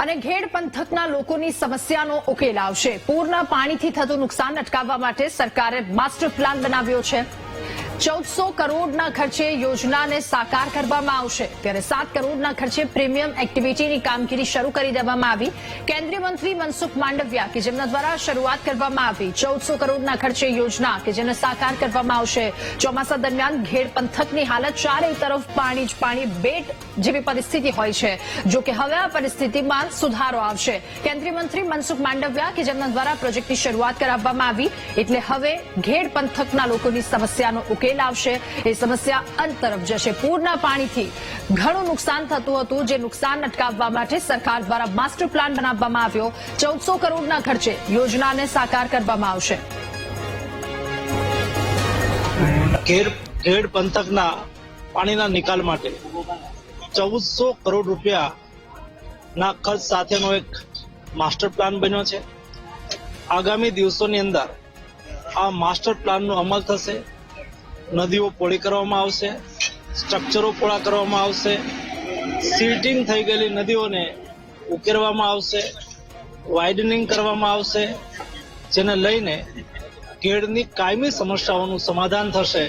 અને ઘેડ પંથકના લોકોની સમસ્યાનો ઉકેલ આવશે। પૂરના પાણીથી થતું નુકસાન અટકાવવા માટે સરકારે માસ્ટર પ્લાન બનાવ્યો છે। 1400 કરોડના ખર્ચે યોજનાને સાકાર કરવામાં આવશે, ત્યારે 7 કરોડના ખર્ચે પ્રીમિયમ એક્ટિવિટીની કામગીરી શરૂ કરી દેવામાં આવી। કેન્દ્રીય મંત્રી મનસુખ માંડવિયા કે જેમના દ્વારા શરૂઆત કરવામાં આવી 1400 કરોડના ખર્ચે યોજના કે જેને સાકાર કરવામાં આવશે। ચોમાસા દરમિયાન ઘેડ પંથકની હાલત ચારેય તરફ પાણી જ પાણી, બેટ જેવી પરિસ્થિતિ હોય છે। જો કે હવે આ પરિસ્થિતિમાં સુધારો આવશે। કેન્દ્રીય મંત્રી મનસુખ માંડવિયા કે જેમના દ્વારા પ્રોજેક્ટની શરૂઆત કરાવવામાં આવી, એટલે હવે ઘેડ પંથકના લોકોની સમસ્યાનો ઉકેલ આવશે। એ સમસ્યા અંત તરફ જશે। પૂરના પાણીથી ઘણું નુકસાન થતું હતું, જે નુકસાન અટકાવવા માટે સરકાર દ્વારા માસ્ટર પ્લાન બનાવવામાં આવ્યો। 1400 કરોડના ખર્ચે યોજનાને સાકાર કરવામાં આવશે। ઘેડ પંથકના પાણીના નિકાલ માટે 1400 કરોડ રૂપિયાના ખર્ચ સાથેનો એક માસ્ટર પ્લાન બન્યો છે। આગામી દિવસોની અંદર આ માસ્ટર પ્લાનનો અમલ થશે। નદીઓ પોળી કરવામાં આવશે, સ્ટ્રક્ચરો પોળા કરવામાં આવશે, સીટિંગ થઈ ગયેલી નદીઓને ઉકેરવામાં આવશે, વાઇડનિંગ કરવામાં આવશે, જેને લઈને ઘેડની કાયમી સમસ્યાઓનું સમાધાન થશે।